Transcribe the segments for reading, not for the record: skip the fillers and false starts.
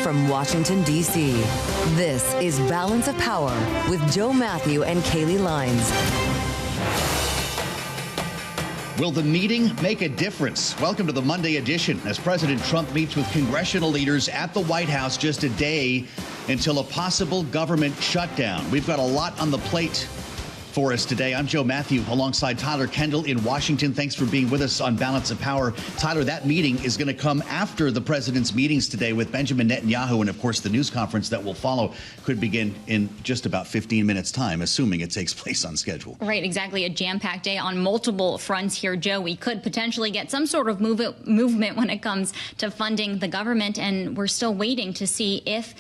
from Washington, D.C., this is Balance of Power with Joe Mathieu and Kailey Leinz. Will the meeting make a difference? Welcome to the Monday edition as President Trump meets with congressional leaders at the White House just a day until a possible government shutdown. We've got a lot on the plate for us today. I'm Joe Mathieu alongside Tyler Kendall in Washington. Thanks for being with us on Balance of Power. Tyler, that meeting is going to come after the president's meetings today with Benjamin Netanyahu. And of course, the news conference that will follow could begin in just about 15 minutes time, assuming it takes place on schedule. Right, exactly. A jam-packed day on multiple fronts here, Joe. We could potentially get some sort of movement when it comes to funding the government. And we're still waiting to see if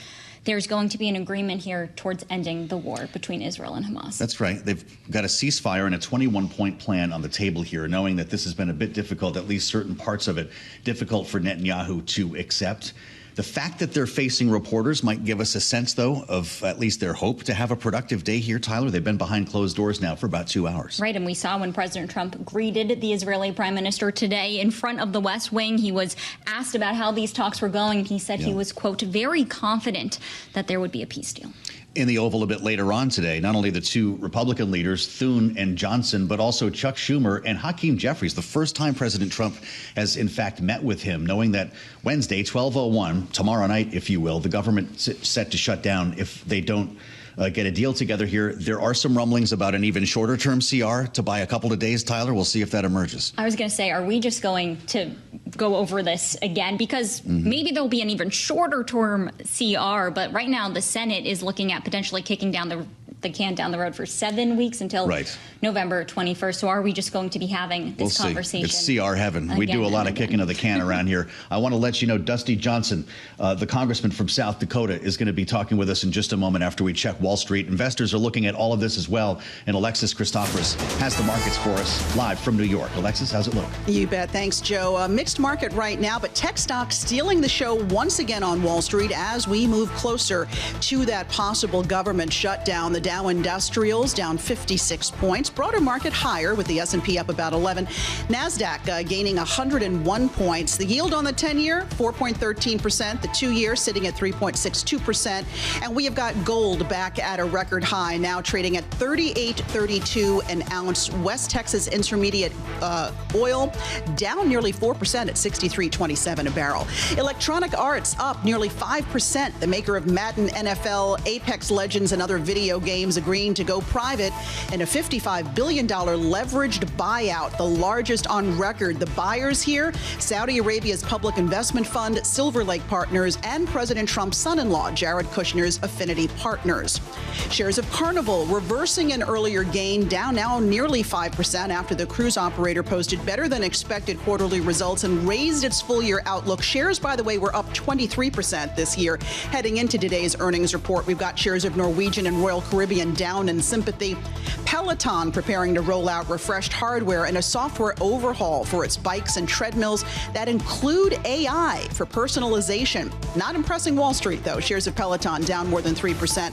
there's going to be an agreement here towards ending the war between Israel and Hamas. That's right. They've got a ceasefire and a 21-point plan on the table here, knowing that this has been a bit difficult, at least certain parts of it, difficult for Netanyahu to accept. The fact that they're facing reporters might give us a sense, though, of at least their hope to have a productive day here, Tyler. They've been behind closed doors now for about 2 hours. Right, and we saw when President Trump greeted the Israeli prime minister today in front of the West Wing, he was asked about how these talks were going. He said he was, quote, very confident that there would be a peace deal. In the Oval a bit later on today, not only the two Republican leaders, Thune and Johnson, but also Chuck Schumer and Hakeem Jeffries, the first time President Trump has in fact met with him, knowing that Wednesday, 12:01, tomorrow night, if you will, the government's set to shut down if they don't get a deal together here. There are some rumblings about an even shorter term CR to buy a couple of days, Tyler. We'll see if that emerges. I was going to say, are we just going to go over this again? Because maybe there'll be an even shorter term CR. But right now, the Senate is looking at potentially kicking down the can down the road for 7 weeks until November 21st. So are we just going to be having this conversation? It's CR heaven. We do a lot of kicking of the can around here. I want to let you know, Dusty Johnson, the congressman from South Dakota, is going to be talking with us in just a moment after we check Wall Street. Investors are looking at all of this as well. And Alexis Christoforous has the markets for us live from New York. Alexis, how's it look? You bet. Thanks, Joe. A mixed market right now, but tech stocks stealing the show once again on Wall Street as we move closer to that possible government shutdown. The Dow Industrials down 56 points. Broader market higher with the S&P up about 11. NASDAQ gaining 101 points. The yield on the 10-year, 4.13%. The 2-year sitting at 3.62%. And we have got gold back at a record high, now trading at $38.32 an ounce. West Texas Intermediate oil down nearly 4% at $63.27 a barrel. Electronic Arts up nearly 5%. The maker of Madden, NFL, Apex Legends, and other video games agreeing to go private in a $55 billion leveraged buyout, the largest on record. The buyers here, Saudi Arabia's public investment fund, Silver Lake Partners, and President Trump's son-in-law, Jared Kushner's Affinity Partners. Shares of Carnival reversing an earlier gain, down now nearly 5% after the cruise operator posted better than expected quarterly results and raised its full-year outlook. Shares, by the way, were up 23% this year. Heading into today's earnings report, we've got shares of Norwegian and Royal Caribbean down in sympathy. Peloton preparing to roll out refreshed hardware and a software overhaul for its bikes and treadmills that include AI for personalization. Not impressing Wall Street, though. Shares of Peloton down more than 3%.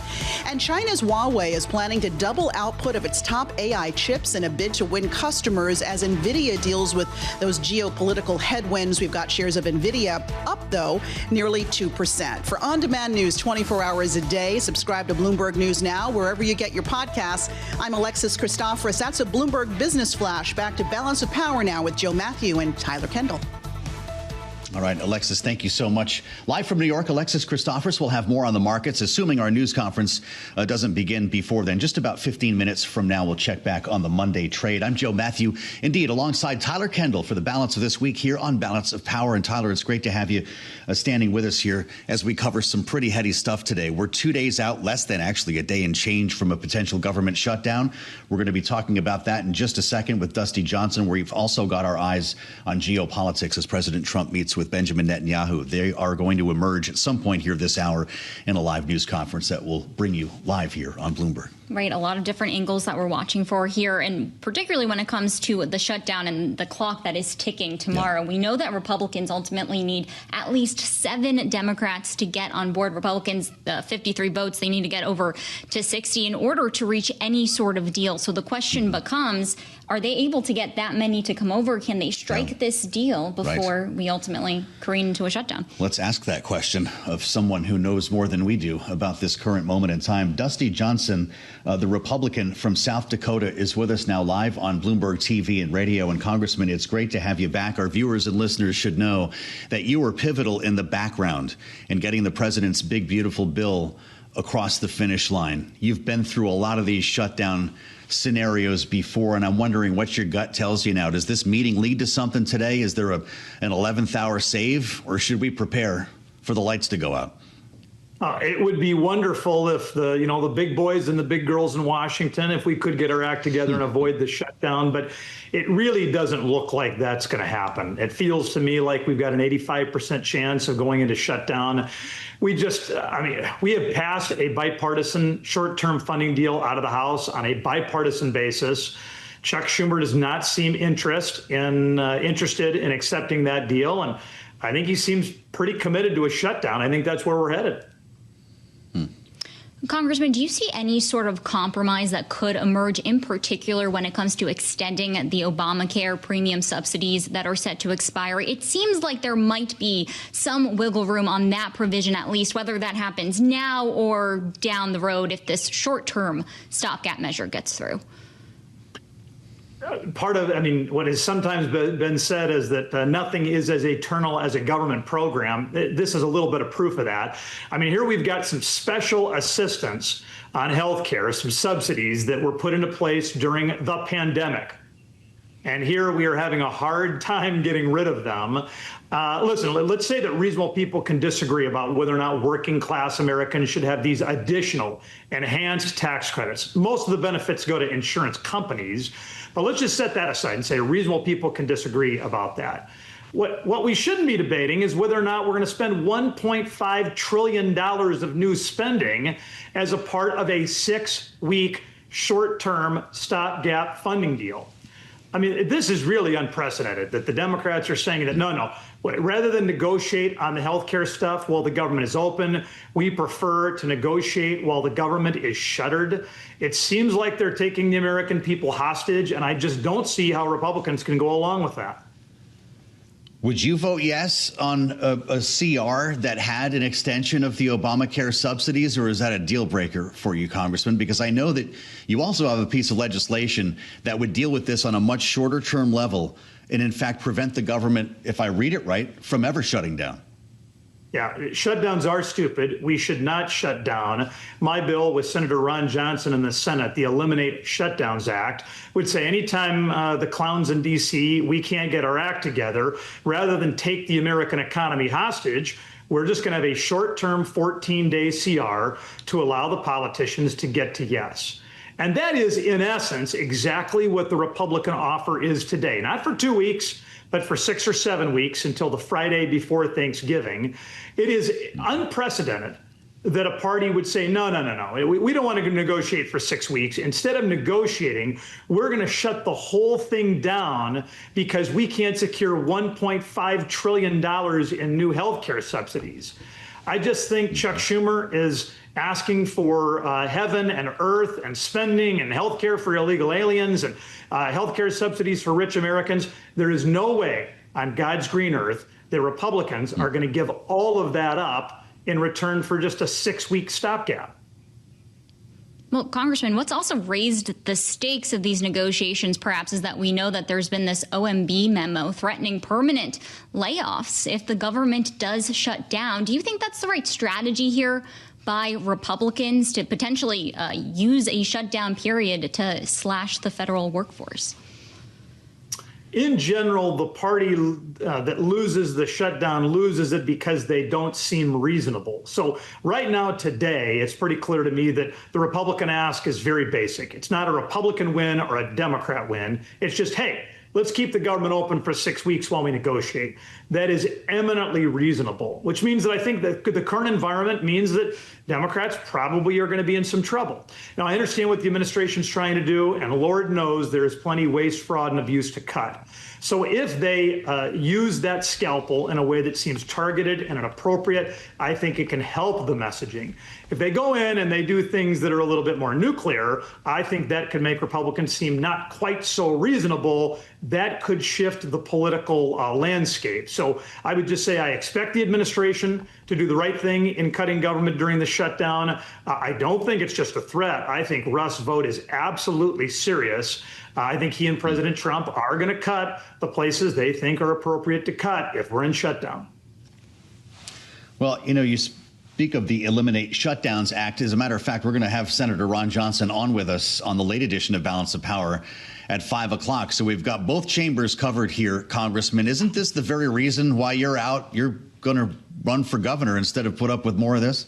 And China's Huawei is planning to double output of its top AI chips in a bid to win customers as NVIDIA deals with those geopolitical headwinds. We've got shares of NVIDIA up, though, nearly 2%. For on-demand news 24 hours a day, subscribe to Bloomberg News Now, wherever you get your podcasts. I'm Alexis Christoforous. That's a Bloomberg Business Flash. Back to Balance of Power now with Joe Mathieu and Tyler Kendall. All right, Alexis, thank you so much. Live from New York, Alexis Christoforous will have more on the markets, assuming our news conference doesn't begin before then. Just about 15 minutes from now, we'll check back on the Monday trade. I'm Joe Mathieu, indeed, alongside Tyler Kendall for the balance of this week here on Balance of Power. And Tyler, it's great to have you standing with us here as we cover some pretty heady stuff today. We're 2 days out, less than actually a day and change from a potential government shutdown. We're going to be talking about that in just a second with Dusty Johnson. We've also got our eyes on geopolitics as President Trump meets with Benjamin Netanyahu. They are going to emerge at some point here this hour in a live news conference that will bring you live here on Bloomberg. Right, a lot of different angles that we're watching for here, and particularly when it comes to the shutdown and the clock that is ticking tomorrow. Yeah. We know that Republicans ultimately need at least 7 Democrats to get on board. Republicans, 53 votes, they need to get over to 60 in order to reach any sort of deal. So the question becomes, are they able to get that many to come over? Can they strike this deal before we ultimately careen into a shutdown? Let's ask that question of someone who knows more than we do about this current moment in time. Dusty Johnson, the Republican from South Dakota, is with us now live on Bloomberg TV and radio. And Congressman, it's great to have you back. Our viewers and listeners should know that you were pivotal in the background in getting the president's big, beautiful bill across the finish line. You've been through a lot of these shutdown scenarios before, and I'm wondering what your gut tells you now. Does this meeting lead to something today? Is there an 11th hour save, or should we prepare for the lights to go out? It would be wonderful if the big boys and the big girls in Washington, if we could get our act together and avoid the shutdown, but it really doesn't look like that's going to happen. It feels to me like we've got an 85% chance of going into shutdown. We have passed a bipartisan short-term funding deal out of the House on a bipartisan basis. Chuck Schumer does not seem interested in accepting that deal, and I think he seems pretty committed to a shutdown. I think that's where we're headed. Congressman, do you see any sort of compromise that could emerge, in particular when it comes to extending the Obamacare premium subsidies that are set to expire? It seems like there might be some wiggle room on that provision, at least, whether that happens now or down the road if this short-term stopgap measure gets through. What has sometimes been said is that nothing is as eternal as a government program. This is a little bit of proof of that. Here we've got some special assistance on health care, some subsidies that were put into place during the pandemic. And here we are having a hard time getting rid of them. Listen, let's say that reasonable people can disagree about whether or not working class Americans should have these additional enhanced tax credits. Most of the benefits go to insurance companies, but let's just set that aside and say reasonable people can disagree about that. What we shouldn't be debating is whether or not we're going to spend $1.5 trillion of new spending as a part of a 6-week short-term stopgap funding deal. This is really unprecedented that the Democrats are saying that, no, rather than negotiate on the health care stuff while the government is open, we prefer to negotiate while the government is shuttered. It seems like they're taking the American people hostage, and I just don't see how Republicans can go along with that. Would you vote yes on a CR that had an extension of the Obamacare subsidies, or is that a deal breaker for you, Congressman? Because I know that you also have a piece of legislation that would deal with this on a much shorter term level and, in fact, prevent the government, if I read it right, from ever shutting down. Yeah, shutdowns are stupid. We should not shut down. My bill with Senator Ron Johnson in the Senate, the Eliminate Shutdowns Act, would say anytime the clowns in D.C., we can't get our act together, rather than take the American economy hostage, we're just going to have a short-term 14-day CR to allow the politicians to get to yes. And that is, in essence, exactly what the Republican offer is today. Not for 2 weeks, but for 6 or 7 weeks until the Friday before Thanksgiving. It is unprecedented that a party would say, no, we don't want to negotiate for 6 weeks. Instead of negotiating, we're going to shut the whole thing down because we can't secure $1.5 trillion in new health care subsidies. I just think Chuck Schumer is asking for heaven and earth and spending and health care for illegal aliens and health care subsidies for rich Americans. There is no way on God's green earth that Republicans are going to give all of that up in return for just a 6-week stopgap. Well, Congressman, what's also raised the stakes of these negotiations, perhaps, is that we know that there's been this OMB memo threatening permanent layoffs if the government does shut down. Do you think that's the right strategy here by Republicans to potentially use a shutdown period to slash the federal workforce? In general, the party that loses the shutdown loses it because they don't seem reasonable. So right now, today, it's pretty clear to me that the Republican ask is very basic. It's not a Republican win or a Democrat win. It's just, hey, let's keep the government open for 6 weeks while we negotiate. That is eminently reasonable, which means that I think that the current environment means that Democrats probably are going to be in some trouble. Now, I understand what the administration's trying to do, and Lord knows there is plenty waste, fraud, and abuse to cut. So if they use that scalpel in a way that seems targeted and inappropriate, I think it can help the messaging. If they go in and they do things that are a little bit more nuclear, I think that could make Republicans seem not quite so reasonable. That could shift the political landscape. So I would just say I expect the administration to do the right thing in cutting government during the shutdown. I don't think it's just a threat. I think Russ' vote is absolutely serious. I think he and President Trump are going to cut the places they think are appropriate to cut if we're in shutdown. Well, you speak of the Eliminate Shutdowns Act. As a matter of fact, we're going to have Senator Ron Johnson on with us on the late edition of Balance of Power at 5 o'clock. So we've got both chambers covered here, Congressman. Isn't this the very reason why you're out? You're going to run for governor instead of put up with more of this?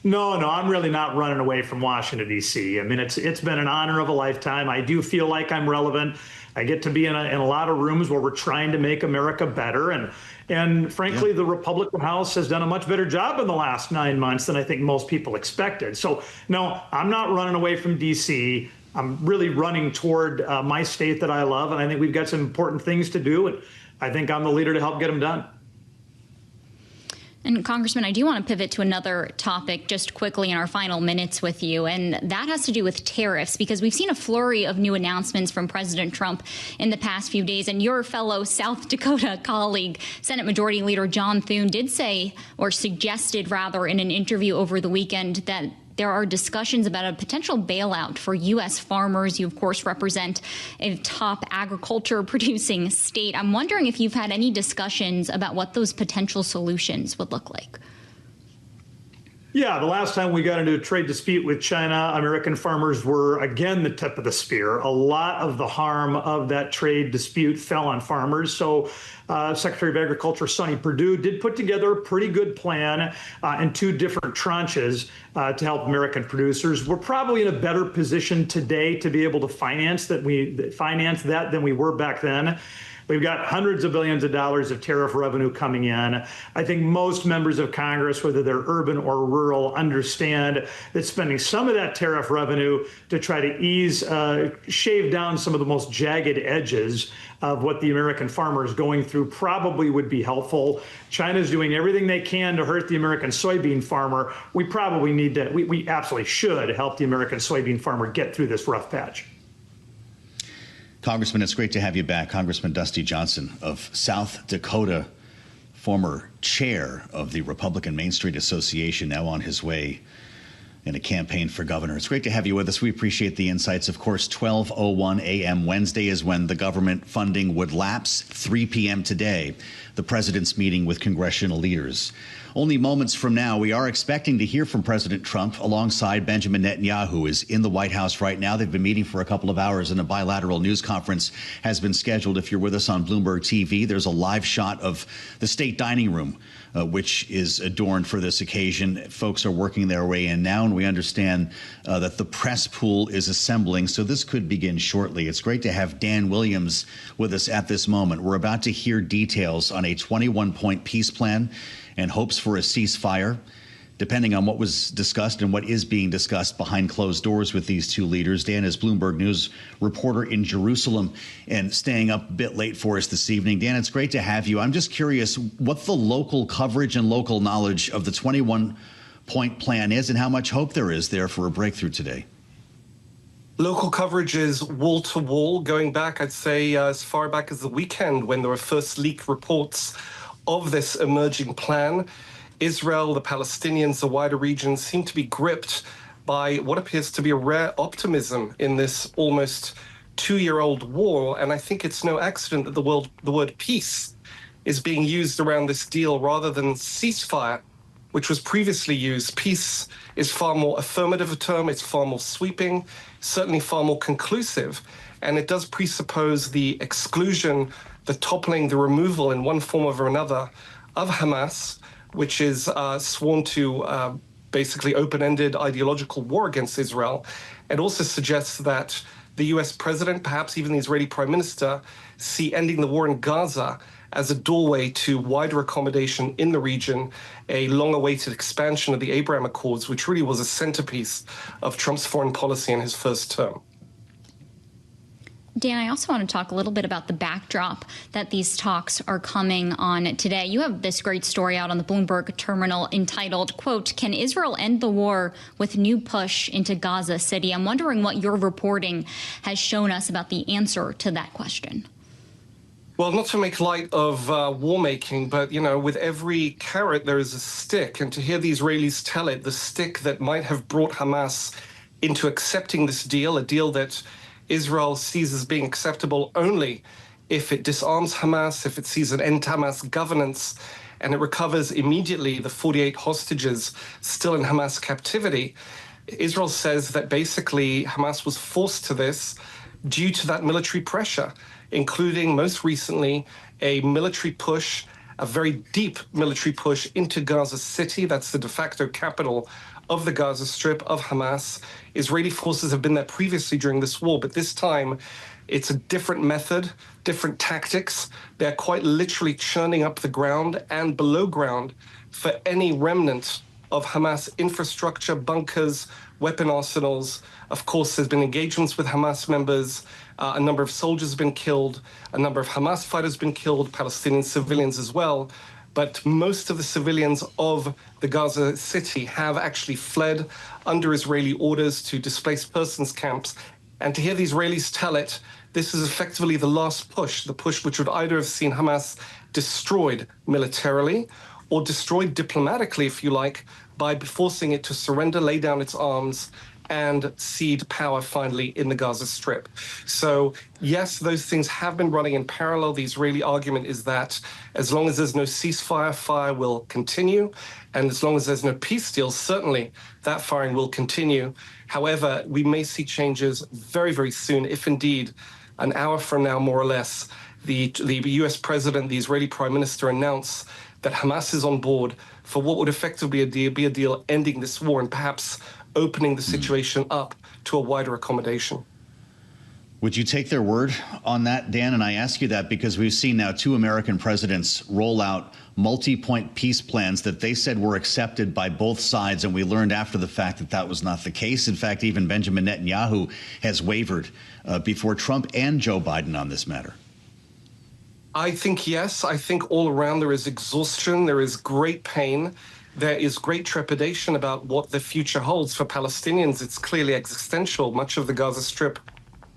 No, I'm really not running away from Washington, D.C. I mean, it's been an honor of a lifetime. I do feel like I'm relevant. I get to be in a lot of rooms where we're trying to make America better. And frankly, the Republican House has done a much better job in the last 9 months than I think most people expected. So, no, I'm not running away from D.C. I'm really running toward my state that I love. And I think we've got some important things to do. And I think I'm the leader to help get them done. And Congressman, I do want to pivot to another topic just quickly in our final minutes with you, and that has to do with tariffs, because we've seen a flurry of new announcements from President Trump in the past few days. And your fellow South Dakota colleague, Senate Majority Leader John Thune, did say, or suggested rather, in an interview over the weekend that there are discussions about a potential bailout for U.S. farmers. You, of course, represent a top agriculture producing state. I'm wondering if you've had any discussions about what those potential solutions would look like. Yeah, the last time we got into a trade dispute with China, American farmers were, again, the tip of the spear. A lot of the harm of that trade dispute fell on farmers. So Secretary of Agriculture Sonny Perdue did put together a pretty good plan in 2 different tranches to help American producers. We're probably in a better position today to be able to finance that than we were back then. We've got hundreds of billions of dollars of tariff revenue coming in. I think most members of Congress, whether they're urban or rural, understand that spending some of that tariff revenue to try to shave down some of the most jagged edges of what the American farmer is going through probably would be helpful. China's doing everything they can to hurt the American soybean farmer. We probably need to, we absolutely should help the American soybean farmer get through this rough patch. Congressman, it's great to have you back. Congressman Dusty Johnson of South Dakota, former chair of the Republican Main Street Association, now on his way in a campaign for governor. It's great to have you with us. We appreciate the insights. Of course, 12:01 a.m. Wednesday is when the government funding would lapse. 3 p.m. today, the president's meeting with congressional leaders. Only moments from now, we are expecting to hear from President Trump alongside Benjamin Netanyahu, who is in the White House right now. They've been meeting for a couple of hours, and a bilateral news conference has been scheduled. If you're with us on Bloomberg TV, there's a live shot of the state dining room, which is adorned for this occasion. Folks are working their way in now, and we understand that the press pool is assembling, so this could begin shortly. It's great to have Dan Williams with us at this moment. We're about to hear details on a 21-point peace plan and hopes for a ceasefire, depending on what was discussed and what is being discussed behind closed doors with these 2 leaders. Dan is Bloomberg News reporter in Jerusalem and staying up a bit late for us this evening. Dan, it's great to have you. I'm just curious what the local coverage and local knowledge of the 21-point plan is and how much hope there is there for a breakthrough today. Local coverage is wall to wall, going back, I'd say, as far back as the weekend when there were first leaked reports of this emerging plan. Israel, the Palestinians, the wider region seem to be gripped by what appears to be a rare optimism in this almost 2-year-old war. And I think it's no accident that the word peace is being used around this deal rather than ceasefire, which was previously used. Peace is far more affirmative a term. It's far more sweeping, certainly far more conclusive. And it does presuppose the exclusion, the toppling, the removal in one form or another of Hamas, which is sworn to basically open-ended ideological war against Israel. It also suggests that the U.S. president, perhaps even the Israeli prime minister, see ending the war in Gaza as a doorway to wider accommodation in the region, a long-awaited expansion of the Abraham Accords, which really was a centerpiece of Trump's foreign policy in his first term. Dan, I also want to talk a little bit about the backdrop that these talks are coming on today. You have this great story out on the Bloomberg terminal entitled, quote, "Can Israel end the war with new push into Gaza City?" I'm wondering what your reporting has shown us about the answer to that question. Well, not to make light of war making, but, with every carrot, there is a stick. And to hear the Israelis tell it, the stick that might have brought Hamas into accepting this deal, a deal that Israel sees as being acceptable only if it disarms Hamas, if it sees an end to Hamas governance, and it recovers immediately the 48 hostages still in Hamas captivity. Israel says that basically Hamas was forced to this due to that military pressure, including most recently a military push, a very deep military push into Gaza City. That's the de facto capital of the Gaza Strip, of Hamas. Israeli forces have been there previously during this war, but this time it's a different method, different tactics. They're quite literally churning up the ground and below ground for any remnant of Hamas infrastructure, bunkers, weapon arsenals. Of course, there's been engagements with Hamas members. A number of soldiers have been killed. A number of Hamas fighters have been killed, Palestinian civilians as well. But most of the civilians of the Gaza City have actually fled under Israeli orders to displaced persons camps. And to hear the Israelis tell it, this is effectively the last push, the push which would either have seen Hamas destroyed militarily or destroyed diplomatically, if you like, by forcing it to surrender, lay down its arms, and cede power finally in the Gaza Strip. So yes, those things have been running in parallel. The Israeli argument is that as long as there's no ceasefire, fire will continue. And as long as there's no peace deal, certainly that firing will continue. However, we may see changes very, very soon, if indeed an hour from now, more or less, the US president, the Israeli prime minister announce that Hamas is on board for what would effectively be a deal ending this war and perhaps opening the situation up to a wider accommodation. Would you take their word on that, Dan? And I ask you that because we've seen now 2 American presidents roll out multi-point peace plans that they said were accepted by both sides. And we learned after the fact that that was not the case. In fact, even Benjamin Netanyahu has wavered before Trump and Joe Biden on this matter. I think yes. I think all around there is exhaustion. There is great pain. There is great trepidation about what the future holds for Palestinians. It's clearly existential. Much of the Gaza Strip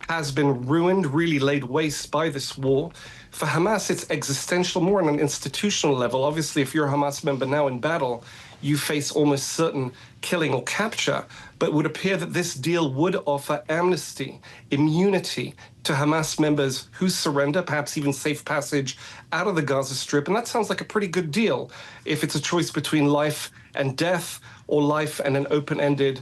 has been ruined, really laid waste by this war. For Hamas, it's existential, more on an institutional level. Obviously, if you're a Hamas member now in battle, you face almost certain killing or capture. But it would appear that this deal would offer amnesty, immunity to Hamas members who surrender, perhaps even safe passage out of the Gaza Strip. And that sounds like a pretty good deal if it's a choice between life and death or life and an open-ended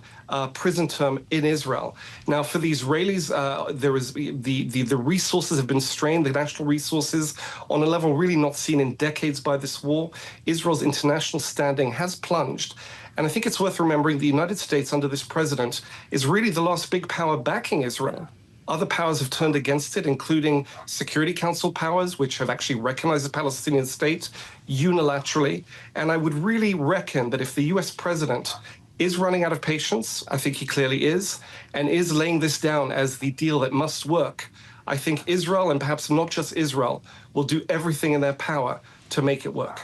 prison term in Israel. Now, for the Israelis, there is the resources have been strained, the national resources, on a level really not seen in decades by this war. Israel's international standing has plunged. And I think it's worth remembering the United States under this president is really the last big power backing Israel. Other powers have turned against it, including Security Council powers, which have actually recognized the Palestinian state unilaterally. And I would really reckon that if the US president is running out of patience, I think he clearly is, and is laying this down as the deal that must work, I think Israel, and perhaps not just Israel, will do everything in their power to make it work.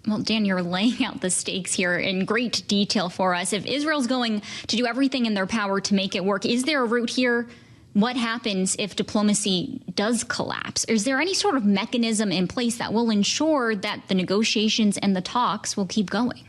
Well, Dan, you're laying out the stakes here in great detail for us. If Israel's going to do everything in their power to make it work, is there a route here? What happens if diplomacy does collapse? Is there any sort of mechanism in place that will ensure that the negotiations and the talks will keep going?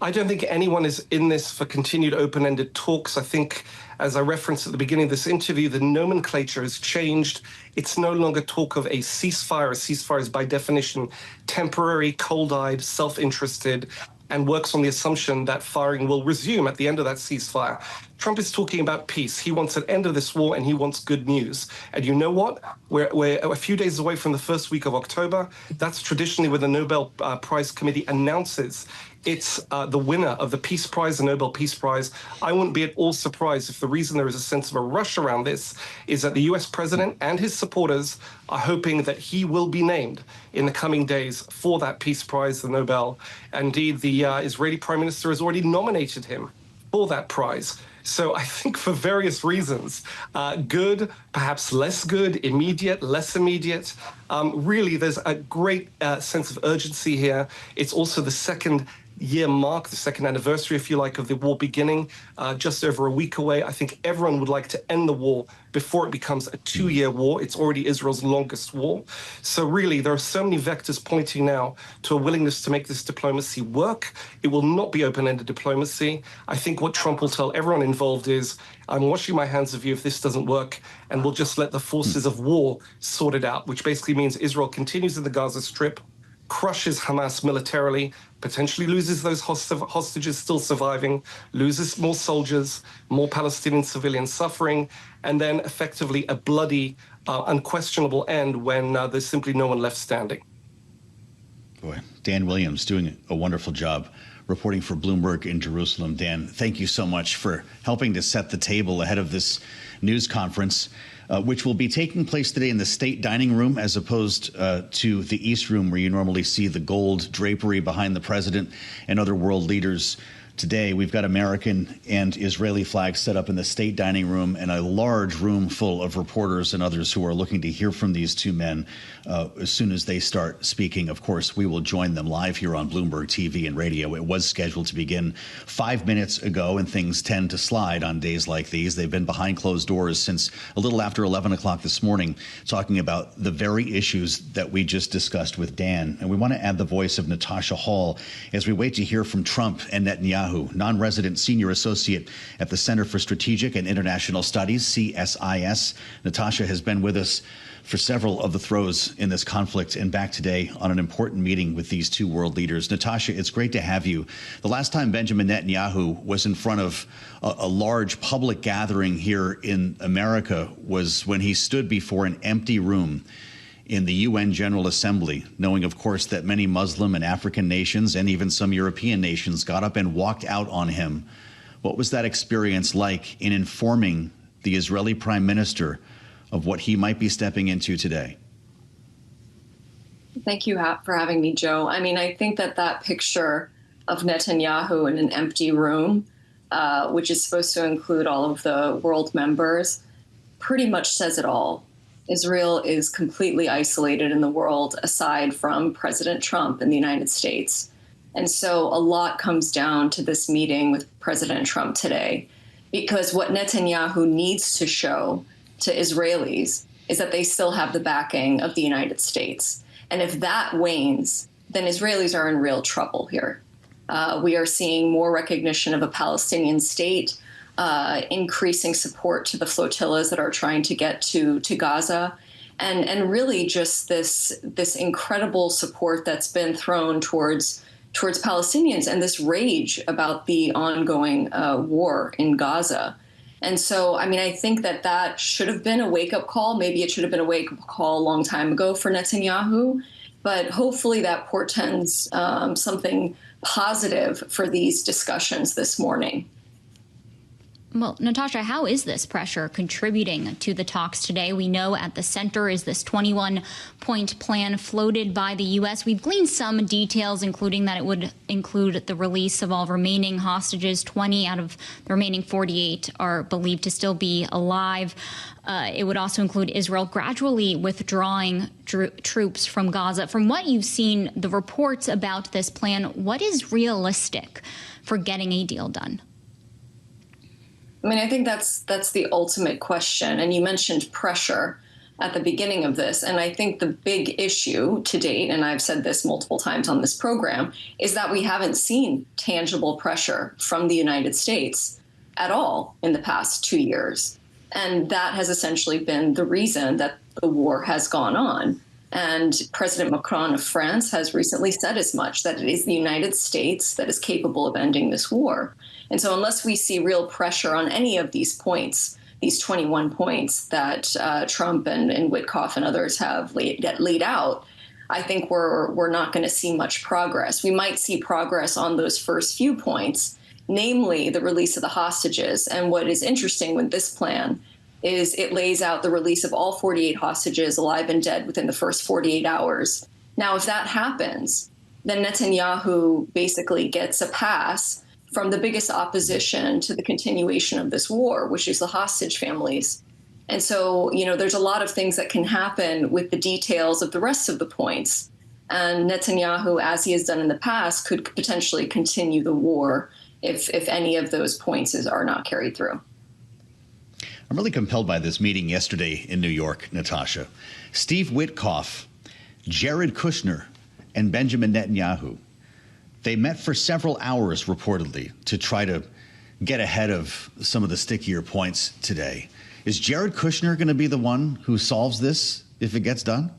I don't think anyone is in this for continued open-ended talks. I think, as I referenced at the beginning of this interview, the nomenclature has changed. It's no longer talk of a ceasefire. A ceasefire is by definition temporary, cold-eyed, self-interested, and works on the assumption that firing will resume at the end of that ceasefire. Trump is talking about peace. He wants an end of this war, and he wants good news. And you know what? We're a few days away from the first week of October. That's traditionally when the Nobel Prize Committee announces it's the winner of the Peace Prize, the Nobel Peace Prize. I wouldn't be at all surprised if the reason there is a sense of a rush around this is that the US president and his supporters are hoping that he will be named in the coming days for that Peace Prize, the Nobel. Indeed, the Israeli Prime Minister has already nominated him for that prize. So I think for various reasons, good, perhaps less good, immediate, less immediate, really there's a great sense of urgency here. It's also the second year mark, the second anniversary, if you like, of the war beginning, just over a week away. I think everyone would like to end the war before it becomes a 2-year war. It's already Israel's longest war. So really, there are so many vectors pointing now to a willingness to make this diplomacy work. It will not be open-ended diplomacy. I think what Trump will tell everyone involved is, I'm washing my hands of you if this doesn't work, and we'll just let the forces of war sort it out, which basically means Israel continues in the Gaza Strip, crushes Hamas militarily, potentially loses those hostages still surviving, loses more soldiers, more Palestinian civilians suffering, and then effectively a bloody, unquestionable end when there's simply no one left standing. Boy, Dan Williams doing a wonderful job reporting for Bloomberg in Jerusalem. Dan, thank you so much for helping to set the table ahead of this news conference, which will be taking place today in the state dining room as opposed to the East Room, where you normally see the gold drapery behind the president and other world leaders. Today, we've got American and Israeli flags set up in the state dining room and a large room full of reporters and others who are looking to hear from these two men as soon as they start speaking. Of course, we will join them live here on Bloomberg TV and radio. It was scheduled to begin 5 minutes ago, and things tend to slide on days like these. They've been behind closed doors since a little after 11 o'clock this morning, talking about the very issues that we just discussed with Dan. And we want to add the voice of Natasha Hall as we wait to hear from Trump and Netanyahu. Non-resident senior associate at the Center for Strategic and International Studies, CSIS. Natasha has been with us for several of the throes in this conflict and back today on an important meeting with these two world leaders. Natasha, it's great to have you. The last time Benjamin Netanyahu was in front of a large public gathering here in America was when he stood before an empty room in the UN General Assembly, knowing, of course, that many Muslim and African nations and even some European nations got up and walked out on him. What was that experience like in informing the Israeli prime minister of what he might be stepping into today? Thank you for having me, Joe. I mean, I think that picture of Netanyahu in an empty room, which is supposed to include all of the world members, pretty much says it all. Israel is completely isolated in the world aside from President Trump in the United States. And so a lot comes down to this meeting with President Trump today, because what Netanyahu needs to show to Israelis is that they still have the backing of the United States. And if that wanes, then Israelis are in real trouble here. We are seeing more recognition of a Palestinian state, increasing support to the flotillas that are trying to get to Gaza, and really just this incredible support that's been thrown towards Palestinians and this rage about the ongoing war in Gaza. And so, I mean, I think that should have been a wake-up call. Maybe it should have been a wake-up call a long time ago for Netanyahu, but hopefully that portends something positive for these discussions this morning. Well, Natasha, how is this pressure contributing to the talks today? We know at the center is this 21-point plan floated by the U.S. We've gleaned some details, including that it would include the release of all remaining hostages. 20 out of the remaining 48 are believed to still be alive. It would also include Israel gradually withdrawing troops from Gaza. From what you've seen, the reports about this plan, what is realistic for getting a deal done? I mean, I think that's the ultimate question. And you mentioned pressure at the beginning of this. And I think the big issue to date, and I've said this multiple times on this program, is that we haven't seen tangible pressure from the United States at all in the past 2 years. And that has essentially been the reason that the war has gone on. And President Macron of France has recently said as much, that it is the United States that is capable of ending this war. And so unless we see real pressure on any of these points, these 21 points that Trump and Witkoff and others have laid out, I think we're not going to see much progress. We might see progress on those first few points, namely the release of the hostages. And what is interesting with this plan is it lays out the release of all 48 hostages, alive and dead, within the first 48 hours. Now, if that happens, then Netanyahu basically gets a pass from the biggest opposition to the continuation of this war, which is the hostage families. And so, there's a lot of things that can happen with the details of the rest of the points. And Netanyahu, as he has done in the past, could potentially continue the war if any of those points are not carried through. I'm really compelled by this meeting yesterday in New York, Natasha. Steve Witkoff, Jared Kushner, and Benjamin Netanyahu. They met for several hours, reportedly, to try to get ahead of some of the stickier points today. Is Jared Kushner going to be the one who solves this if it gets done?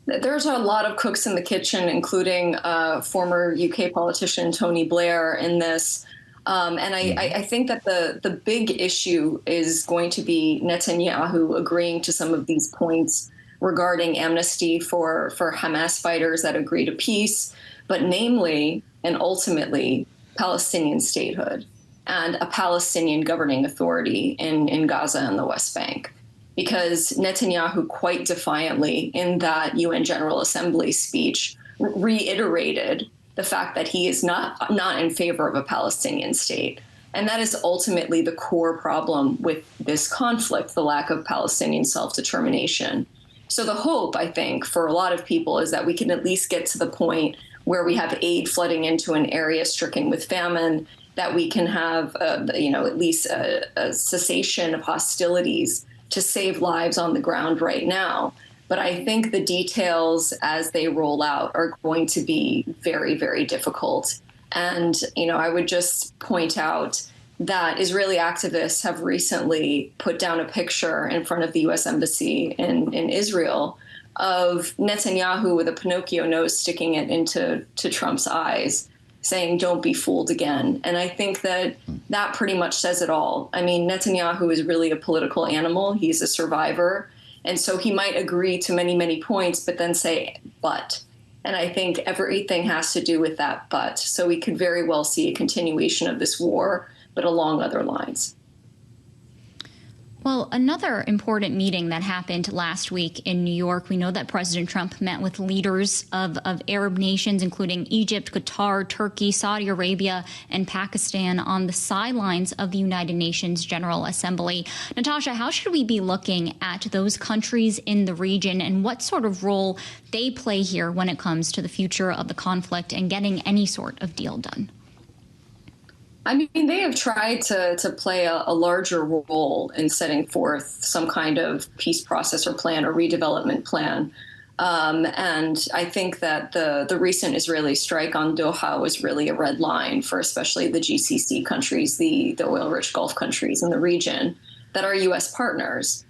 There's a lot of cooks in the kitchen, including former UK politician Tony Blair in this. And I think that the big issue is going to be Netanyahu agreeing to some of these points regarding amnesty for Hamas fighters that agree to peace, but namely and ultimately Palestinian statehood and a Palestinian governing authority in Gaza and the West Bank. Because Netanyahu quite defiantly in that UN General Assembly speech reiterated the fact that he is not in favor of a Palestinian state. And that is ultimately the core problem with this conflict, the lack of Palestinian self-determination. So the hope, I think, for a lot of people is that we can at least get to the point where we have aid flooding into an area stricken with famine, that we can have, at least a cessation of hostilities to save lives on the ground right now. But I think the details as they roll out are going to be very, very difficult. And, I would just point out that Israeli activists have recently put down a picture in front of the U.S. Embassy in Israel of Netanyahu with a Pinocchio nose sticking it into Trump's eyes, saying, "Don't be fooled again." And I think that pretty much says it all. I mean, Netanyahu is really a political animal. He's a survivor. And so he might agree to many, many points, but then say, but. And I think everything has to do with that but. So we could very well see a continuation of this war, but along other lines. Well, another important meeting that happened last week in New York, we know that President Trump met with leaders of Arab nations, including Egypt, Qatar, Turkey, Saudi Arabia, and Pakistan on the sidelines of the United Nations General Assembly. Natasha, how should we be looking at those countries in the region and what sort of role they play here when it comes to the future of the conflict and getting any sort of deal done? I mean, they have tried to play a larger role in setting forth some kind of peace process or plan or redevelopment plan. And I think that the recent Israeli strike on Doha was really a red line for especially the GCC countries, the oil-rich Gulf countries in the region that are U.S. partners,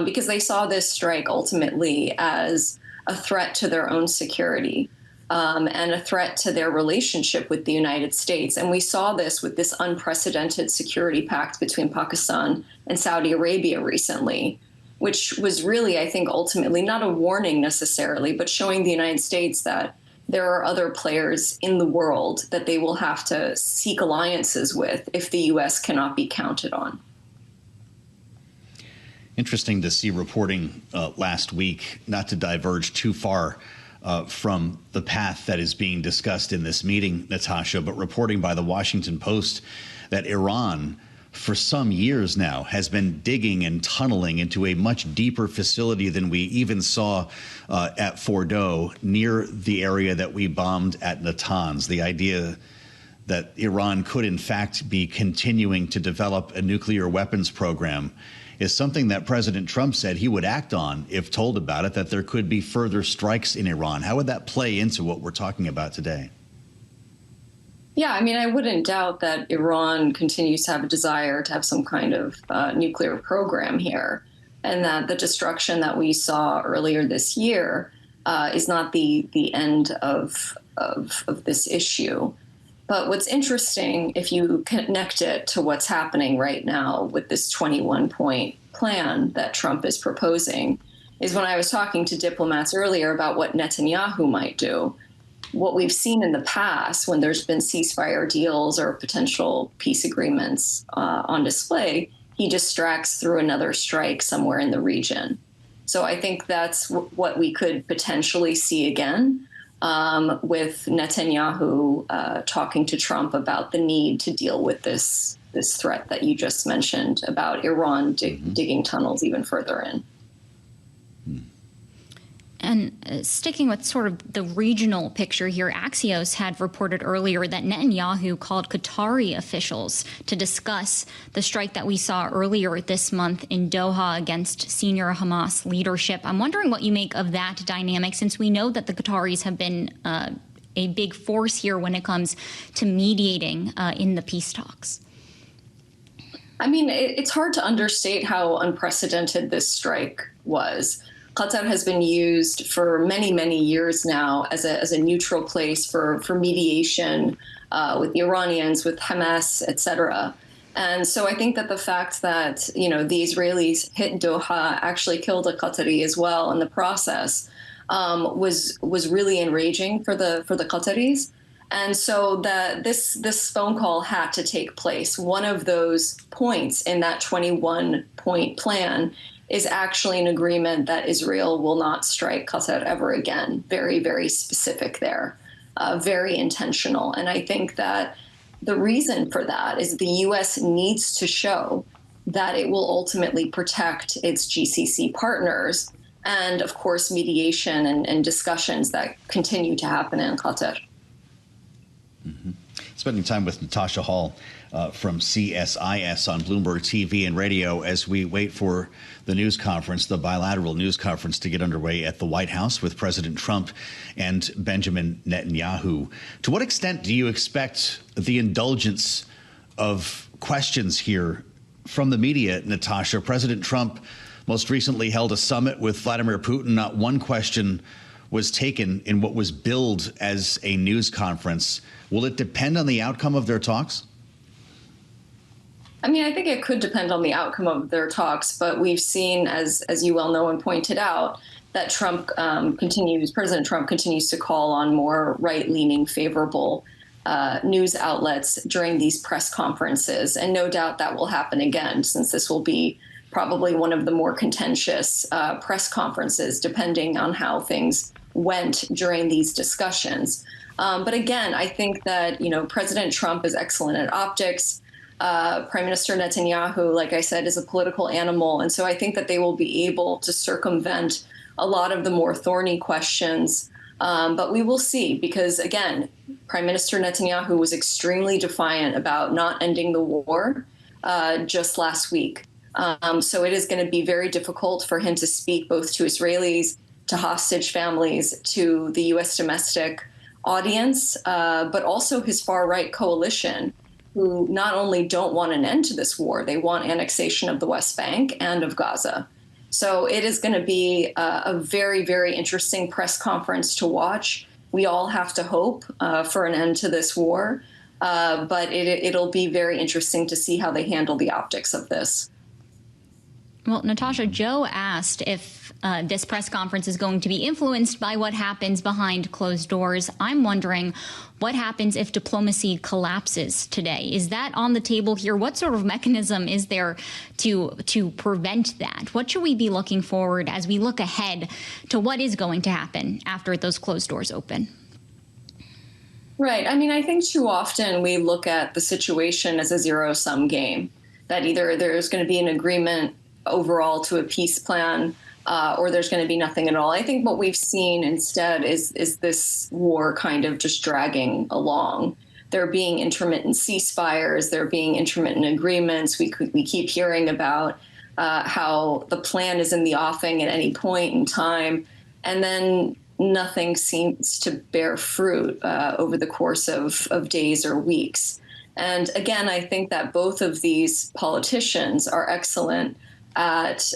because they saw this strike ultimately as a threat to their own security. And a threat to their relationship with the United States. And we saw this with this unprecedented security pact between Pakistan and Saudi Arabia recently, which was really, I think, ultimately not a warning necessarily, but showing the United States that there are other players in the world that they will have to seek alliances with if the U.S. cannot be counted on. Interesting to see reporting last week, not to diverge too far from the path that is being discussed in this meeting, Natasha, but reporting by the Washington Post that Iran, for some years now, has been digging and tunneling into a much deeper facility than we even saw at Fordo, near the area that we bombed at Natanz. The idea that Iran could, in fact, be continuing to develop a nuclear weapons program is something that President Trump said he would act on if told about it, that there could be further strikes in Iran. How would that play into what we're talking about today? Yeah, I mean, I wouldn't doubt that Iran continues to have a desire to have some kind of nuclear program here, and that the destruction that we saw earlier this year is not the end of this issue. But what's interesting, if you connect it to what's happening right now with this 21-point plan that Trump is proposing, is when I was talking to diplomats earlier about what Netanyahu might do. What we've seen in the past when there's been ceasefire deals or potential peace agreements on display, he distracts through another strike somewhere in the region. So I think that's what we could potentially see again with Netanyahu talking to Trump about the need to deal with this threat that you just mentioned about Iran digging tunnels even further in. And sticking with sort of the regional picture here, Axios had reported earlier that Netanyahu called Qatari officials to discuss the strike that we saw earlier this month in Doha against senior Hamas leadership. I'm wondering what you make of that dynamic, since we know that the Qataris have been a big force here when it comes to mediating in the peace talks. I mean, it's hard to understate how unprecedented this strike was. Qatar has been used for many, many years now as a neutral place for mediation with the Iranians, with Hamas, et cetera. And so I think that the fact that, the Israelis hit Doha, actually killed a Qatari as well in the process, was really enraging for the Qataris. And so this phone call had to take place. One of those points in that 21-point plan is actually an agreement that Israel will not strike Qatar ever again. Very, very specific there, very intentional. And I think that the reason for that is the U.S. needs to show that it will ultimately protect its GCC partners and, of course, mediation and discussions that continue to happen in Qatar. Mm-hmm. Spending time with Natasha Hall from CSIS on Bloomberg TV and radio as we wait for the news conference, the bilateral news conference, to get underway at the White House with President Trump and Benjamin Netanyahu. To what extent do you expect the indulgence of questions here from the media, Natasha? President Trump most recently held a summit with Vladimir Putin. Not one question was taken in what was billed as a news conference. Will it depend on the outcome of their talks? I mean, I think it could depend on the outcome of their talks, but we've seen, as you well know and pointed out, that President Trump continues to call on more right-leaning, favorable news outlets during these press conferences. And no doubt that will happen again, since this will be probably one of the more contentious press conferences, depending on how things went during these discussions. But again, I think that, President Trump is excellent at optics. Prime Minister Netanyahu, like I said, is a political animal. And so I think that they will be able to circumvent a lot of the more thorny questions. But we will see, because, again, Prime Minister Netanyahu was extremely defiant about not ending the war just last week. So it is going to be very difficult for him to speak both to Israelis, to hostage families, to the U.S. domestic audience, but also his far-right coalition, who not only don't want an end to this war, they want annexation of the West Bank and of Gaza. So it is going to be a very, very interesting press conference to watch. We all have to hope for an end to this war, but it'll be very interesting to see how they handle the optics of this. Well, Natasha, Joe asked if this press conference is going to be influenced by what happens behind closed doors. I'm wondering what happens if diplomacy collapses today. Is that on the table here? What sort of mechanism is there to prevent that? What should we be looking forward as we look ahead to what is going to happen after those closed doors open? Right. I mean, I think too often we look at the situation as a zero-sum game, that either there's going to be an agreement overall to a peace plan, or there's going to be nothing at all. I think what we've seen instead is this war kind of just dragging along. There being intermittent ceasefires, there being intermittent agreements. We keep hearing about how the plan is in the offing at any point in time, and then nothing seems to bear fruit over the course of days or weeks. And again, I think that both of these politicians are excellent at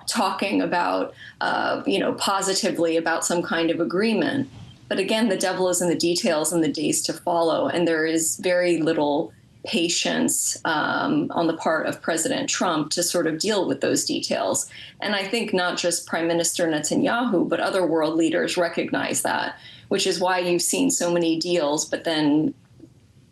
talking about, positively about some kind of agreement. But again, the devil is in the details in the days to follow. And there is very little patience on the part of President Trump to sort of deal with those details. And I think not just Prime Minister Netanyahu, but other world leaders recognize that, which is why you've seen so many deals, but then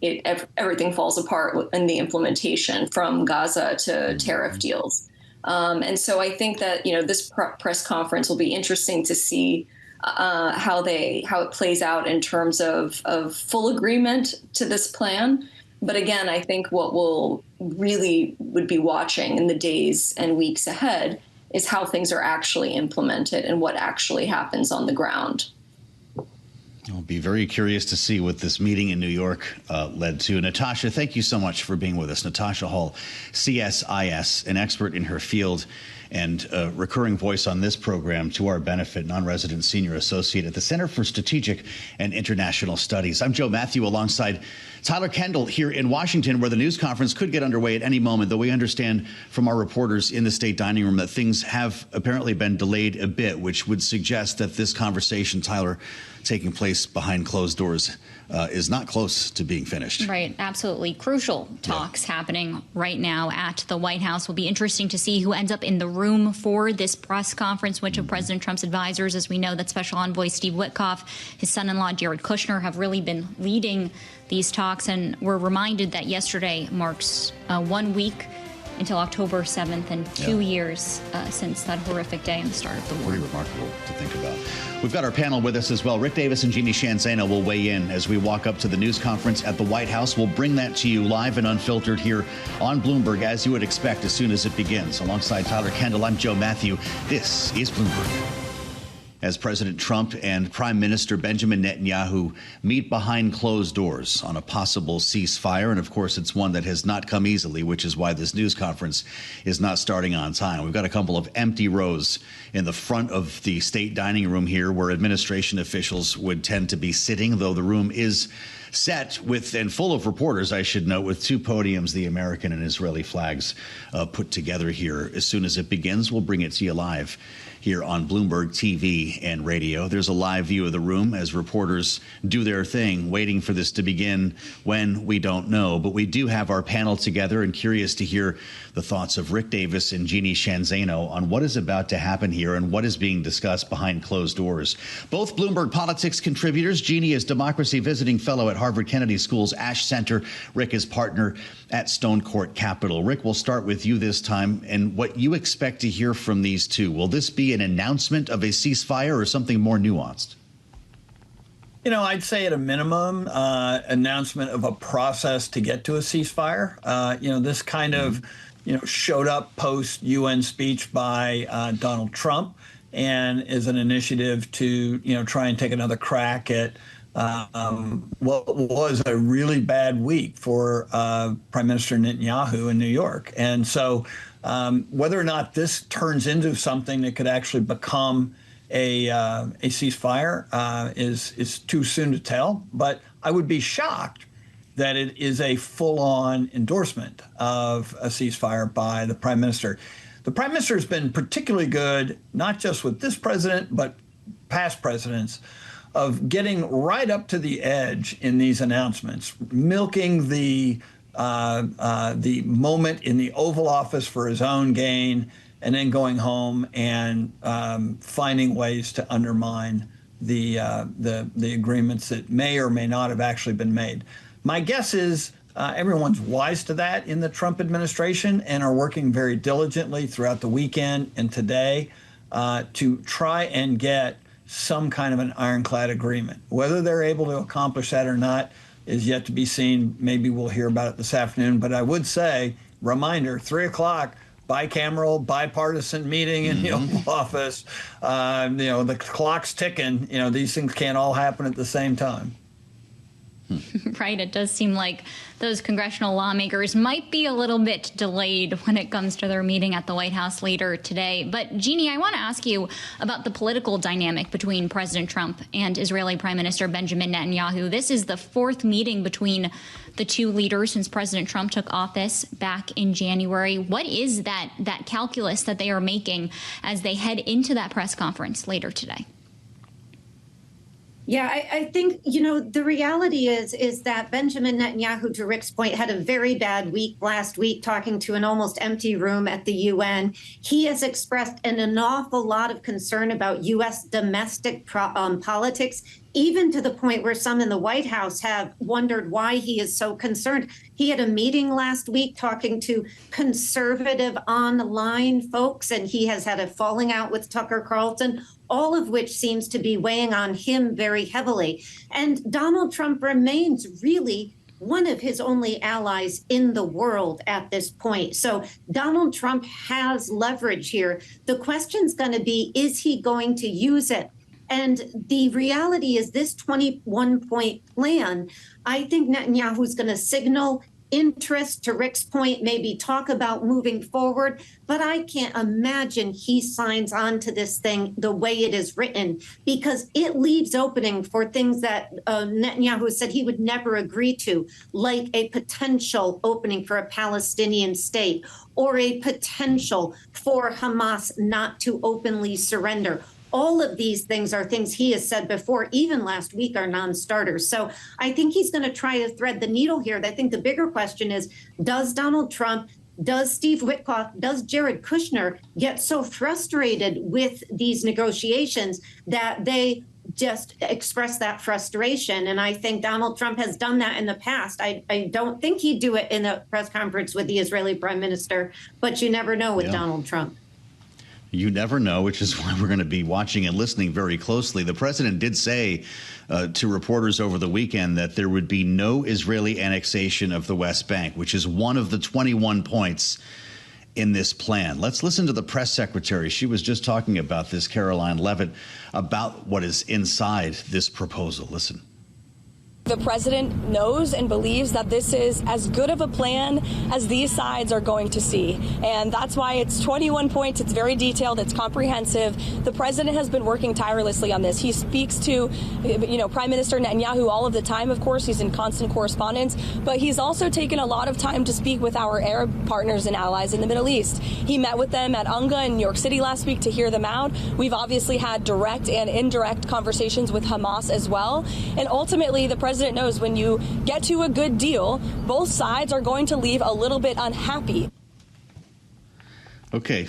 everything falls apart in the implementation, from Gaza to tariff deals. And so I think that, this press conference will be interesting to see how it plays out in terms of full agreement to this plan. But again, I think what we'll really would be watching in the days and weeks ahead is how things are actually implemented and what actually happens on the ground. I'll be very curious to see what this meeting in New York led to. Natasha, thank you so much for being with us. Natasha Hall, CSIS, an expert in her field and a recurring voice on this program to our benefit, non-resident senior associate at the Center for Strategic and International Studies. I'm Joe Mathieu alongside Tyler Kendall here in Washington, where the news conference could get underway at any moment, though we understand from our reporters in the state dining room that things have apparently been delayed a bit, which would suggest that this conversation, Tyler, taking place behind closed doors, is not close to being finished. Right. Absolutely. Crucial talks happening right now at the White House. Will be interesting to see who ends up in the room for this press conference. Which of President Trump's advisors, as we know that Special Envoy Steve Witkoff, his son-in-law Jared Kushner, have really been leading these talks. And we're reminded that yesterday marks 1 week until October 7th and 2 years since that horrific day and the start of the war. Pretty remarkable to think about. We've got our panel with us as well. Rick Davis and Jeanne Zaino will weigh in as we walk up to the news conference at the White House. We'll bring that to you live and unfiltered here on Bloomberg, as you would expect, as soon as it begins. Alongside Tyler Kendall, I'm Joe Mathieu. This is Bloomberg. As President Trump and Prime Minister Benjamin Netanyahu meet behind closed doors on a possible ceasefire. And of course, it's one that has not come easily, which is why this news conference is not starting on time. We've got a couple of empty rows in the front of the state dining room here, where administration officials would tend to be sitting, though the room is set with and full of reporters, I should note, with two podiums, the American and Israeli flags put together here. As soon as it begins, we'll bring it to you live here on Bloomberg TV and radio. There's a live view of the room as reporters do their thing, waiting for this to begin when we don't know. But we do have our panel together, and curious to hear the thoughts of Rick Davis and Jeanne Zaino on what is about to happen here and what is being discussed behind closed doors. Both Bloomberg Politics contributors. Jeanne is Democracy Visiting Fellow at Harvard Kennedy School's Ash Center. Rick is partner at Stonecourt Capital. Rick, we'll start with you this time, and what you expect to hear from these two. Will this be an announcement of a ceasefire or something more nuanced? I'd say at a minimum, announcement of a process to get to a ceasefire. This kind of, showed up post-UN speech by Donald Trump, and is an initiative to, try and take another crack at what was a really bad week for Prime Minister Netanyahu in New York. And so whether or not this turns into something that could actually become a ceasefire is too soon to tell. But I would be shocked that it is a full-on endorsement of a ceasefire by the Prime Minister. The Prime Minister has been particularly good, not just with this president, but past presidents, of getting right up to the edge in these announcements, milking the moment in the Oval Office for his own gain, and then going home and finding ways to undermine the agreements that may or may not have actually been made. My guess is everyone's wise to that in the Trump administration and are working very diligently throughout the weekend and today to try and get some kind of an ironclad agreement. Whether they're able to accomplish that or not is yet to be seen. Maybe we'll hear about it this afternoon. But I would say, reminder, 3 o'clock, bicameral, bipartisan meeting in the Oval Office. The clock's ticking. These things can't all happen at the same time. Right. It does seem like those congressional lawmakers might be a little bit delayed when it comes to their meeting at the White House later today. But Jeanne, I want to ask you about the political dynamic between President Trump and Israeli Prime Minister Benjamin Netanyahu. This is the fourth meeting between the two leaders since President Trump took office back in January. What is that calculus that they are making as they head into that press conference later today? Yeah, I think, the reality is that Benjamin Netanyahu, to Rick's point, had a very bad week last week talking to an almost empty room at the UN. He has expressed an awful lot of concern about U.S. domestic politics, even to the point where some in the White House have wondered why he is so concerned. He had a meeting last week talking to conservative online folks, and he has had a falling out with Tucker Carlson, all of which seems to be weighing on him very heavily. And Donald Trump remains really one of his only allies in the world at this point. So Donald Trump has leverage here. The question's going to be, is he going to use it? And the reality is this 21-point plan, I think Netanyahu's going to signal interest, to Rick's point, maybe talk about moving forward. But I can't imagine he signs on to this thing the way it is written, because it leaves opening for things that Netanyahu said he would never agree to, like a potential opening for a Palestinian state or a potential for Hamas not to openly surrender. All of these things are things he has said before, even last week, are non-starters. So I think he's going to try to thread the needle here. I think the bigger question is, does Donald Trump, does Steve Witkoff, does Jared Kushner get so frustrated with these negotiations that they just express that frustration? And I think Donald Trump has done that in the past. I don't think he'd do it in a press conference with the Israeli prime minister, but you never know with Donald Trump. You never know, which is why we're going to be watching and listening very closely. The president did say to reporters over the weekend that there would be no Israeli annexation of the West Bank, which is one of the 21 points in this plan. Let's listen to the press secretary. She was just talking about this, Caroline Levitt, about what is inside this proposal. Listen. The president knows and believes that this is as good of a plan as these sides are going to see. And that's why it's 21 points. It's very detailed. It's comprehensive. The president has been working tirelessly on this. He speaks to, Prime Minister Netanyahu all of the time, of course. He's in constant correspondence. But he's also taken a lot of time to speak with our Arab partners and allies in the Middle East. He met with them at UNGA in New York City last week to hear them out. We've obviously had direct and indirect conversations with Hamas as well. And ultimately, the president knows when you get to a good deal, both sides are going to leave a little bit unhappy. Okay,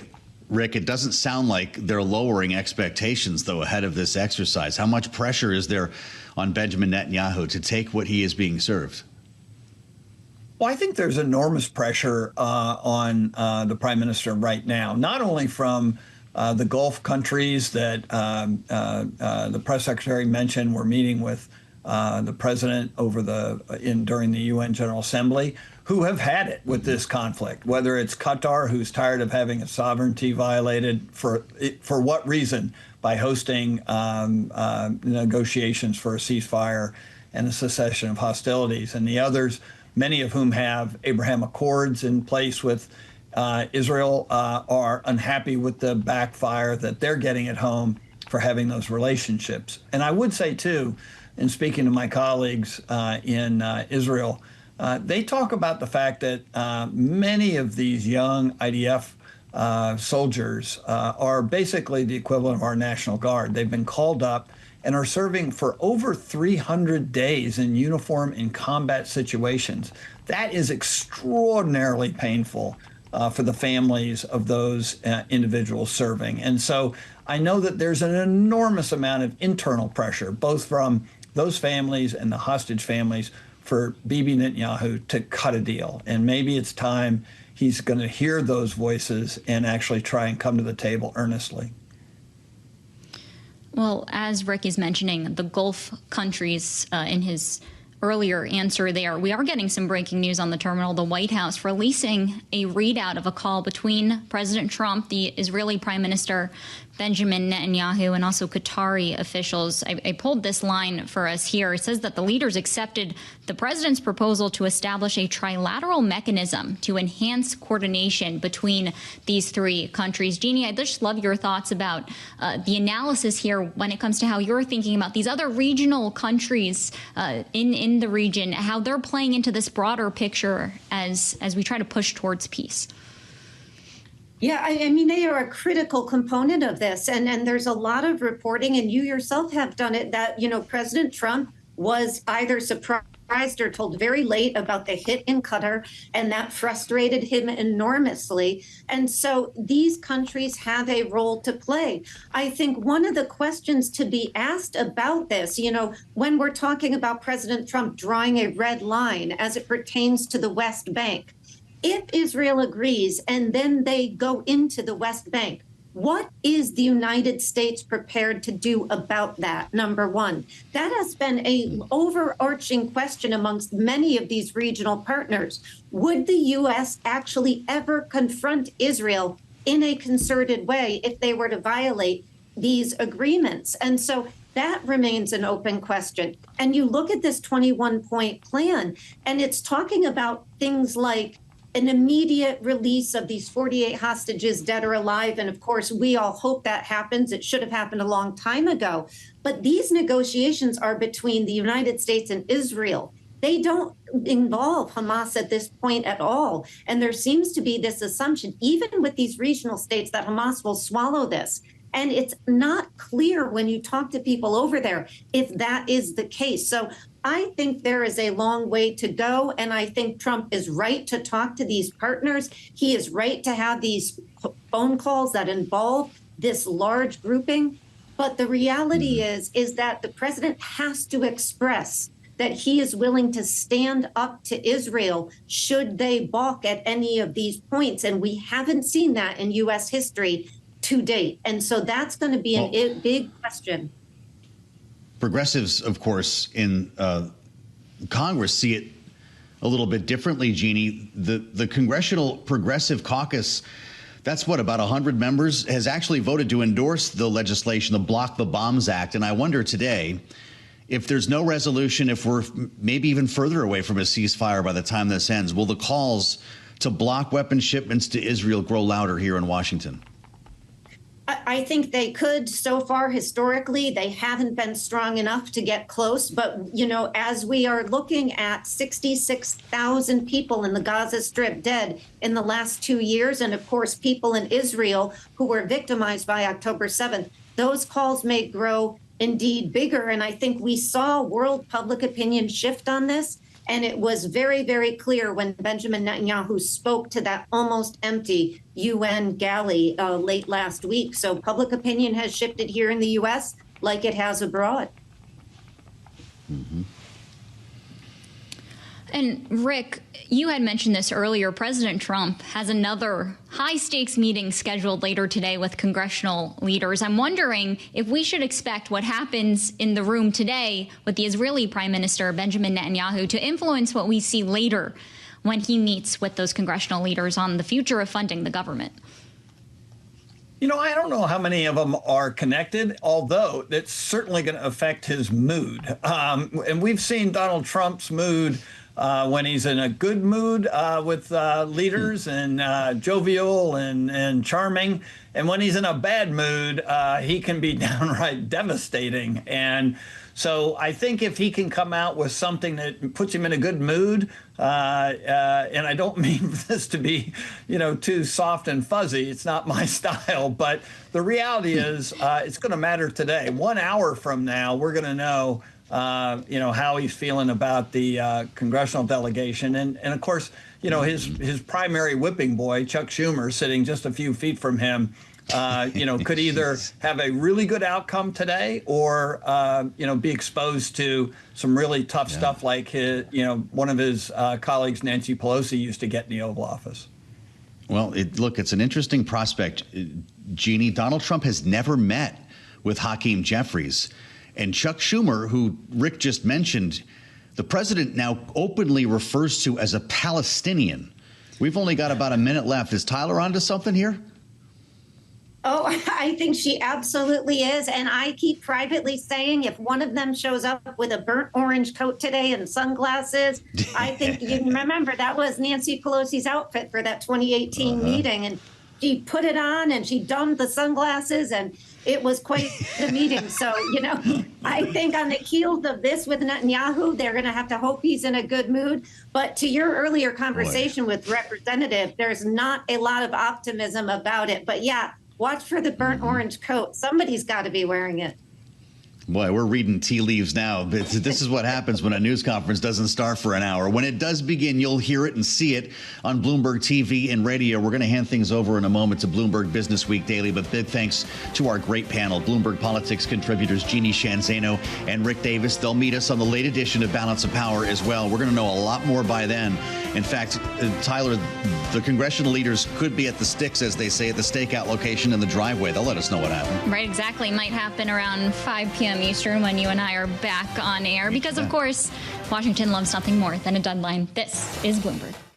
Rick, it doesn't sound like they're lowering expectations, though, ahead of this exercise. How much pressure is there on Benjamin Netanyahu to take what he is being served? Well, I think there's enormous pressure on the prime minister right now, not only from the Gulf countries that the press secretary mentioned were meeting with the president during the UN General Assembly, who have had it with this conflict, whether it's Qatar, who's tired of having its sovereignty violated for what reason? By hosting negotiations for a ceasefire and a cessation of hostilities, and the others, many of whom have Abraham Accords in place with Israel, are unhappy with the backfire that they're getting at home for having those relationships. And I would say, too, in speaking to my colleagues in Israel, they talk about the fact that many of these young IDF soldiers are basically the equivalent of our National Guard. They've been called up and are serving for over 300 days in uniform in combat situations. That is extraordinarily painful for the families of those individuals serving. And so I know that there's an enormous amount of internal pressure, both from those families and the hostage families, for Bibi Netanyahu to cut a deal. And maybe it's time he's going to hear those voices and actually try and come to the table earnestly. Well, as Rick is mentioning, the Gulf countries in his earlier answer there, we are getting some breaking news on the terminal. The White House releasing a readout of a call between President Trump, the Israeli Prime Minister Benjamin Netanyahu, and also Qatari officials. I pulled this line for us here. It says that the leaders accepted the president's proposal to establish a trilateral mechanism to enhance coordination between these three countries. Jeanne, I'd just love your thoughts about the analysis here when it comes to how you're thinking about these other regional countries in the region, how they're playing into this broader picture as we try to push towards peace. Yeah, I mean, they are a critical component of this. And there's a lot of reporting, and you yourself have done it, that, President Trump was either surprised or told very late about the hit in Qatar, and that frustrated him enormously. And so these countries have a role to play. I think one of the questions to be asked about this, when we're talking about President Trump drawing a red line as it pertains to the West Bank, if Israel agrees and then they go into the West Bank, what is the United States prepared to do about that? Number one, that has been an overarching question amongst many of these regional partners. Would the U.S. actually ever confront Israel in a concerted way if they were to violate these agreements? And so that remains an open question. And you look at this 21-point plan, and it's talking about things like an immediate release of these 48 hostages, dead or alive. And of course, we all hope that happens. It should have happened a long time ago. But these negotiations are between the United States and Israel. They don't involve Hamas at this point at all. And there seems to be this assumption, even with these regional states, that Hamas will swallow this. And it's not clear when you talk to people over there if that is the case. So I think there is a long way to go. And I think Trump is right to talk to these partners. He is right to have these phone calls that involve this large grouping. But the reality is that the president has to express that he is willing to stand up to Israel should they balk at any of these points. And we haven't seen that in U.S. history to date. And so that's going to be a big question. Progressives, of course, in Congress see it a little bit differently, Jeanne. The Congressional Progressive Caucus, that's what, about 100 members, has actually voted to endorse the legislation, the Block the Bombs Act. And I wonder today, if there's no resolution, if we're maybe even further away from a ceasefire by the time this ends, will the calls to block weapons shipments to Israel grow louder here in Washington? I think they could. So far, historically, they haven't been strong enough to get close. But, as we are looking at 66,000 people in the Gaza Strip dead in the last 2 years, and of course, people in Israel who were victimized by October 7th, those calls may grow indeed bigger. And I think we saw world public opinion shift on this. And it was very, very clear when Benjamin Netanyahu spoke to that almost empty UN galley late last week. So public opinion has shifted here in the U.S. like it has abroad. Mm-hmm. And Rick, you had mentioned this earlier. President Trump has another high-stakes meeting scheduled later today with congressional leaders. I'm wondering if we should expect what happens in the room today with the Israeli Prime Minister Benjamin Netanyahu to influence what we see later when he meets with those congressional leaders on the future of funding the government. I don't know how many of them are connected, although it's certainly going to affect his mood. And we've seen Donald Trump's mood when he's in a good mood with leaders and jovial and charming. And when he's in a bad mood, he can be downright devastating. And so I think if he can come out with something that puts him in a good mood, and I don't mean this to be, too soft and fuzzy. It's not my style. But the reality is it's going to matter today. 1 hour from now, we're going to know how he's feeling about the congressional delegation. And of course, his primary whipping boy, Chuck Schumer, sitting just a few feet from him, could either have a really good outcome today or, be exposed to some really tough stuff like one of his colleagues, Nancy Pelosi, used to get in the Oval Office. Well, it's an interesting prospect. Jeanne, Donald Trump has never met with Hakeem Jeffries. And Chuck Schumer, who Rick just mentioned, the president now openly refers to as a Palestinian. We've only got about a minute left. Is Tyler onto something here? Oh, I think she absolutely is. And I keep privately saying if one of them shows up with a burnt orange coat today and sunglasses, I think you remember that was Nancy Pelosi's outfit for that 2018 meeting. And she put it on and she donned the sunglasses. And it was quite the meeting. So, I think on the heels of this with Netanyahu, they're going to have to hope he's in a good mood. But to your earlier conversation with Representative, there's not a lot of optimism about it. But yeah, watch for the burnt orange coat. Somebody's got to be wearing it. Boy, we're reading tea leaves now. This is what happens when a news conference doesn't start for an hour. When it does begin, you'll hear it and see it on Bloomberg TV and radio. We're going to hand things over in a moment to Bloomberg Business Week Daily, but big thanks to our great panel, Bloomberg Politics contributors Jeanne, Zaino, and Rick Davis. They'll meet us on the late edition of Balance of Power as well. We're going to know a lot more by then. In fact, Tyler, the congressional leaders could be at the sticks, as they say, at the stakeout location in the driveway. They'll let us know what happened. Right, exactly. Might happen around 5 p.m. Eastern when you and I are back on air because, of course, Washington loves nothing more than a deadline. This is Bloomberg.